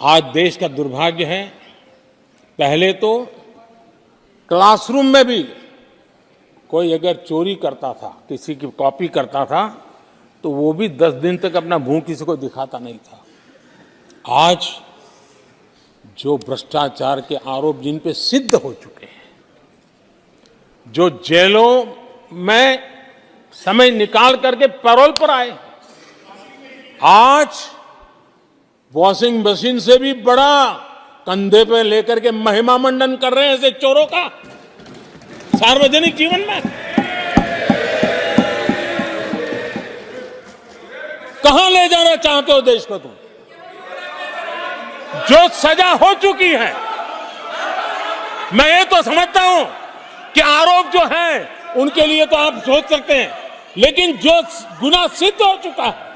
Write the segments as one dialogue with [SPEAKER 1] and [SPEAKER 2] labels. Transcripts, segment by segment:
[SPEAKER 1] आज देश का दुर्भाग्य है, पहले तो क्लासरूम में भी कोई अगर चोरी करता था, किसी की कॉपी करता था, तो वो भी 10 दिन तक अपना मुंह किसी को दिखाता नहीं था। आज जो भ्रष्टाचार के आरोप जिन पे सिद्ध हो चुके हैं, जो जेलों में समय निकाल करके पैरोल पर आए, आज वॉशिंग मशीन से भी बड़ा कंधे पे लेकर के महिमा मंडन कर रहे हैं ऐसे चोरों का सार्वजनिक जीवन में। कहां ले जाना चाहते हो देश को तुम? जो सजा हो चुकी है, मैं ये तो समझता हूं कि आरोप जो है उनके लिए तो आप सोच सकते हैं, लेकिन जो गुनाह सिद्ध हो चुका है,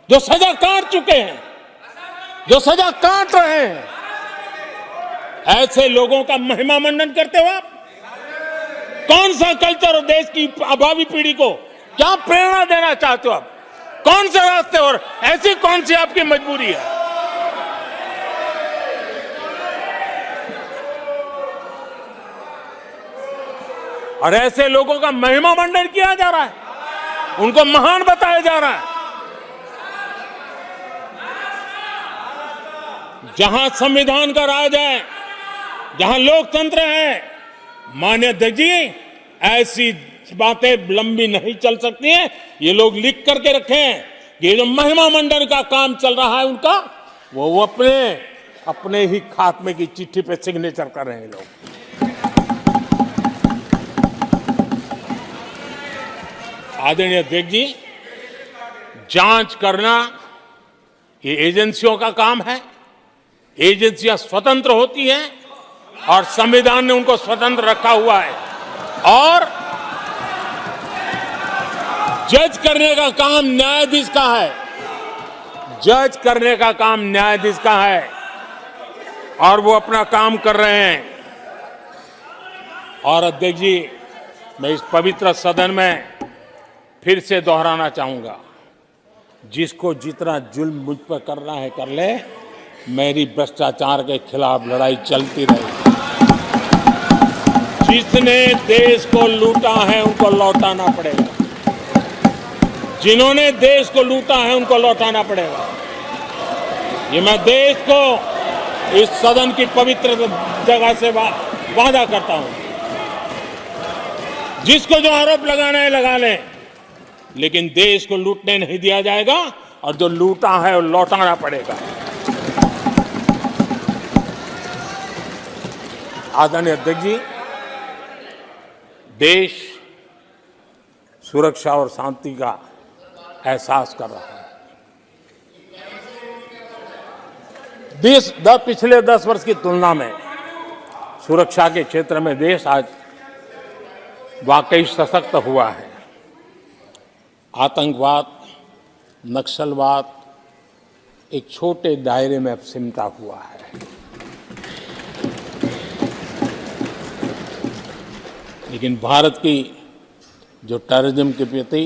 [SPEAKER 1] जो सजा काट चुके हैं, जो सजा काट रहे हैं, ऐसे लोगों का महिमा मंडन करते हो आप? कौन सा कल्चर और देश की अभावी पीढ़ी को क्या प्रेरणा देना चाहते हो आप? कौन से रास्ते और ऐसी कौन सी आपकी मजबूरी है? और ऐसे लोगों का महिमा मंडन किया जा रहा है, उनको महान बताया जा रहा है। जहां संविधान का राज है, जहां लोकतंत्र है, माननीय अध्यक्ष जी, ऐसी बातें लंबी नहीं चल सकती हैं। ये लोग लिख करके रखें, ये जो महिमा मंडन का काम चल रहा है उनका, वो अपने ही खात्मे की चिट्ठी पे सिग्नेचर कर रहे हैं लोग। आदरणीय अध्यक्ष जी, जांच करना ये एजेंसियों का काम है। एजेंसियां स्वतंत्र होती हैं और संविधान ने उनको स्वतंत्र रखा हुआ है, और जज करने का काम न्यायाधीश का है। जज करने का काम न्यायाधीश का है और वो अपना काम कर रहे हैं। और अध्यक्ष जी, मैं इस पवित्र सदन में फिर से दोहराना चाहूंगा, जिसको जितना जुल्म मुझ पर करना है कर ले, मेरी भ्रष्टाचार के खिलाफ लड़ाई चलती रहेगी। जिसने देश को लूटा है उनको लौटाना पड़ेगा, जिन्होंने देश को लूटा है उनको लौटाना पड़ेगा। ये मैं देश को इस सदन की पवित्र जगह से वादा करता हूं। जिसको जो आरोप लगाना है लगा लें, लेकिन देश को लूटने नहीं दिया जाएगा, और जो लूटा है वो लौटाना पड़ेगा। आदरणीय अध्यक्ष जी, देश सुरक्षा और शांति का एहसास कर रहा है। पिछले 10 वर्ष की तुलना में सुरक्षा के क्षेत्र में देश आज वाकई सशक्त हुआ है। आतंकवाद, नक्सलवाद एक छोटे दायरे में अब सिमटा हुआ है। लेकिन भारत की जो टेररिज्म के प्रति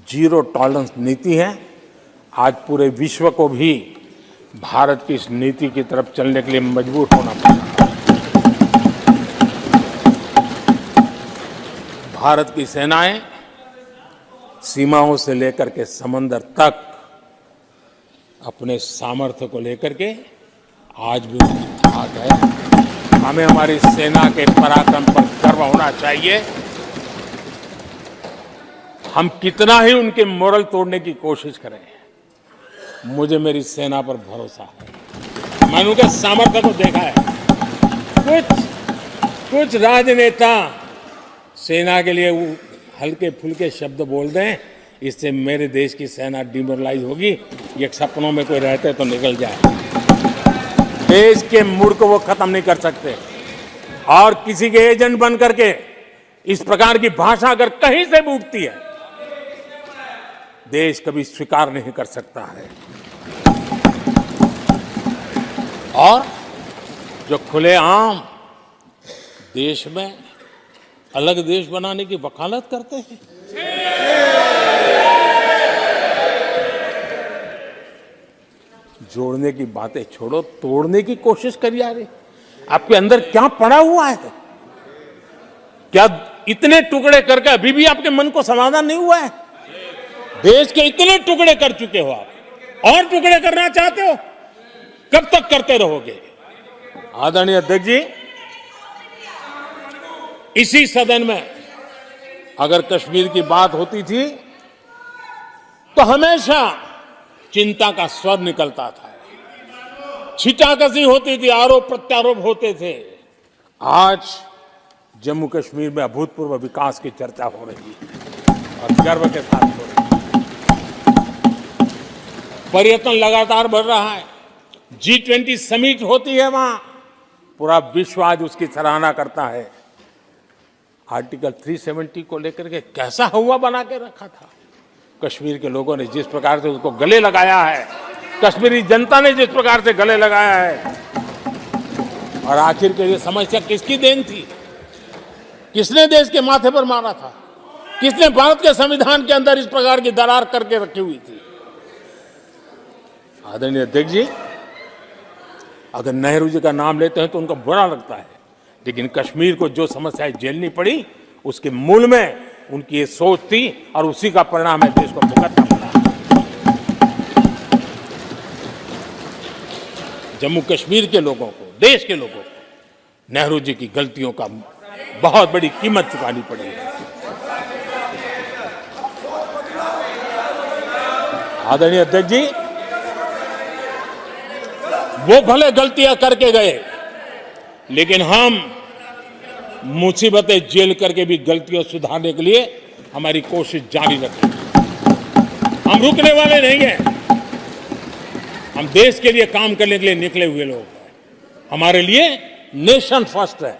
[SPEAKER 1] जीरो टॉलरेंस नीति है, आज पूरे विश्व को भी भारत की इस नीति की तरफ चलने के लिए मजबूर होना पड़ा। भारत की सेनाएं सीमाओं से लेकर के समंदर तक अपने सामर्थ्य को लेकर के आज भी उसकी ताकत है। हमें हमारी सेना के पराक्रम पर गर्व होना चाहिए। हम कितना ही उनके मोरल तोड़ने की कोशिश करें, मुझे मेरी सेना पर भरोसा है। मैंने उनके सामर्थ्य को देखा है। कुछ राजनेता सेना के लिए हल्के फुल्के शब्द बोल दें, इससे मेरे देश की सेना डिमोरलाइज होगी। ये सपनों में कोई रहते तो निकल जाए। देश के मूड को वो खत्म नहीं कर सकते, और किसी के एजेंट बन करके इस प्रकार की भाषा अगर कहीं से भी उठती है, देश कभी स्वीकार नहीं कर सकता है। और जो खुलेआम देश में अलग देश बनाने की वकालत करते हैं, जोड़ने की बातें छोड़ो, तोड़ने की कोशिश करिए। यार आपके अंदर क्या पड़ा हुआ है? क्या इतने टुकड़े करके अभी भी आपके मन को समाधान नहीं हुआ है? देश के इतने टुकड़े कर चुके हो आप, और टुकड़े करना चाहते हो? कब तक करते रहोगे? आदरणीय अध्यक्ष जी, इसी सदन में अगर कश्मीर की बात होती थी तो हमेशा चिंता का स्वर निकलता था, छिटाकशी होती थी, आरोप प्रत्यारोप होते थे। आज जम्मू कश्मीर में अभूतपूर्व विकास की चर्चा हो रही है और गर्व के साथ हो रही है। पर्यटन लगातार बढ़ रहा है, G20 समिट होती है वहां, पूरा विश्व आज उसकी सराहना करता है। आर्टिकल 370 को लेकर के कैसा हुआ बना के रखा था। कश्मीर के लोगों ने जिस प्रकार से उसको गले लगाया है, कश्मीरी जनता ने जिस प्रकार से गले लगाया है, और आखिर के ये समस्या किसकी देन थी? किसने देश के माथे पर मारा था? किसने भारत के संविधान के अंदर इस प्रकार की दरार करके रखी हुई थी? आदरणीय अध्यक्ष जी, अगर नेहरू जी का नाम लेते हैं तो उनको बुरा लगता है, लेकिन कश्मीर को जो समस्याएं झेलनी पड़ी उसके मूल में उनकी ये सोच थी और उसी का परिणाम है देश को भुगतना पड़ा। जम्मू कश्मीर के लोगों को, देश के लोगों को नेहरू जी की गलतियों का बहुत बड़ी कीमत चुकानी पड़ी है। आदरणीय अध्यक्ष जी, वो भले गलतियां करके गए, लेकिन हम मुसीबतें झेल करके भी गलतियों सुधारने के लिए हमारी कोशिश जारी रखें। हम रुकने वाले नहीं हैं। हम देश के लिए काम करने के लिए निकले हुए लोग हैं। हमारे लिए नेशन फर्स्ट है।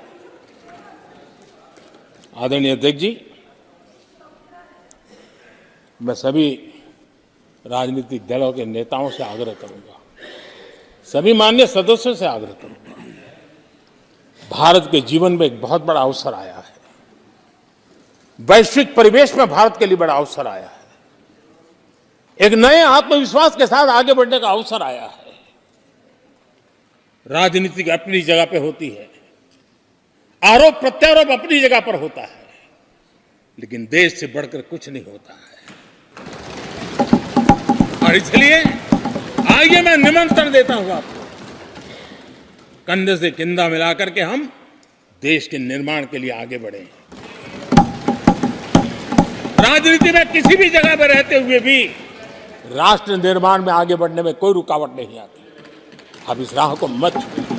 [SPEAKER 1] आदरणीय अध्यक्ष जी, मैं सभी राजनीतिक दलों के नेताओं से आग्रह करूंगा, सभी माननीय सदस्यों से आग्रह करूंगा, भारत के जीवन में एक बहुत बड़ा अवसर आया है। वैश्विक परिवेश में भारत के लिए बड़ा अवसर आया है। एक नए आत्मविश्वास के साथ आगे बढ़ने का अवसर आया है। राजनीति अपनी जगह पे होती है, आरोप प्रत्यारोप अपनी जगह पर होता है, लेकिन देश से बढ़कर कुछ नहीं होता है। और इसलिए आइए मैं निमंत्रण देता हूं आपको, कंधे से कंधा मिलाकर के हम देश के निर्माण के लिए आगे बढ़े। राजनीति में किसी भी जगह पर रहते हुए भी राष्ट्र निर्माण में आगे बढ़ने में कोई रुकावट नहीं आती। अब इस राह को मत छोड़िए।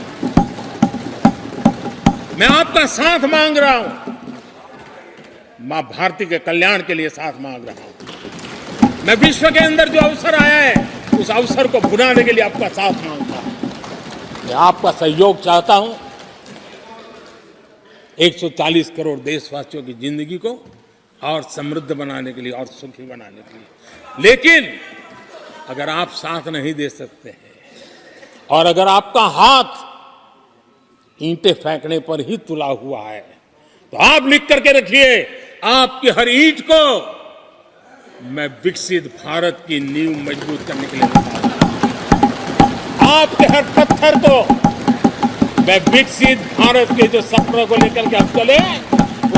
[SPEAKER 1] मैं आपका साथ मांग रहा हूं, मां भारती के कल्याण के लिए साथ मांग रहा हूं। मैं विश्व के अंदर जो अवसर आया है उस अवसर को बुलाने के लिए आपका साथ मांगता हूं। मैं आपका सहयोग चाहता हूं 140 करोड़ देशवासियों की जिंदगी को और समृद्ध बनाने के लिए और सुखी बनाने के लिए। लेकिन अगर आप साथ नहीं दे सकते हैं और अगर आपका हाथ ईंटें फेंकने पर ही तुला हुआ है, तो आप लिख करके रखिए, आपकी हर ईंट को मैं विकसित भारत की नींव मजबूत करने के लिए लगाऊंगा। आपके हर पत्थर को मैं विकसित भारत के जो सपनों को लेकर के आप चले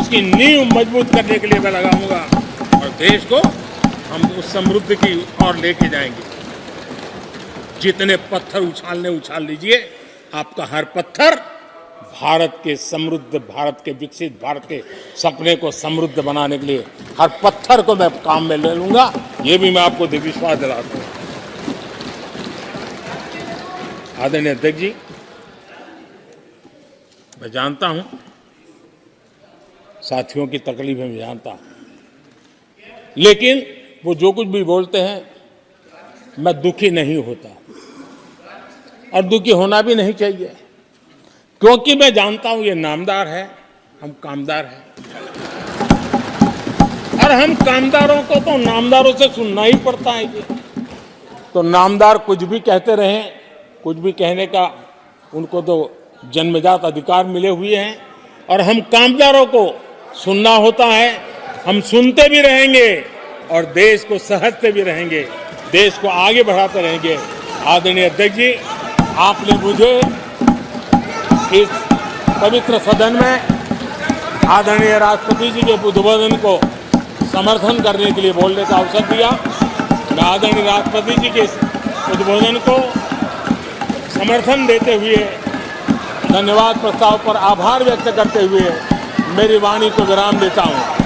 [SPEAKER 1] उसकी नींव मजबूत करने के लिए मैं लगाऊंगा और देश को हम उस समृद्धि की ओर लेके जाएंगे। जितने पत्थर उछाल लीजिए, आपका हर पत्थर भारत के समृद्ध, भारत के विकसित भारत के सपने को समृद्ध बनाने के लिए हर पत्थर को मैं काम में ले लूंगा। ये भी मैं आपको विश्वास दिलाता हूं। आदरणीय अध्यक्ष जी, मैं जानता हूं साथियों की तकलीफें मैं जानता हूं, लेकिन वो जो कुछ भी बोलते हैं मैं दुखी नहीं होता और दुखी होना भी नहीं चाहिए, क्योंकि मैं जानता हूं ये नामदार है, हम कामदार हैं। और हम कामदारों को तो नामदारों से सुनना ही पड़ता है। ये तो नामदार कुछ भी कहते रहें, कुछ भी कहने का उनको तो जन्मजात अधिकार मिले हुए हैं, और हम कामदारों को सुनना होता है। हम सुनते भी रहेंगे और देश को सहेजते भी रहेंगे, देश को आगे बढ़ाते रहेंगे। आदरणीय अध्यक्ष जी, आपने मुझे इस पवित्र सदन में आदरणीय राष्ट्रपति जी के उद्बोधन को समर्थन करने के लिए बोलने का अवसर दिया। मैं आदरणीय राष्ट्रपति जी के इस उद्बोधन को समर्थन देते हुए धन्यवाद प्रस्ताव पर आभार व्यक्त करते हुए मेरी वाणी को विराम देता हूँ।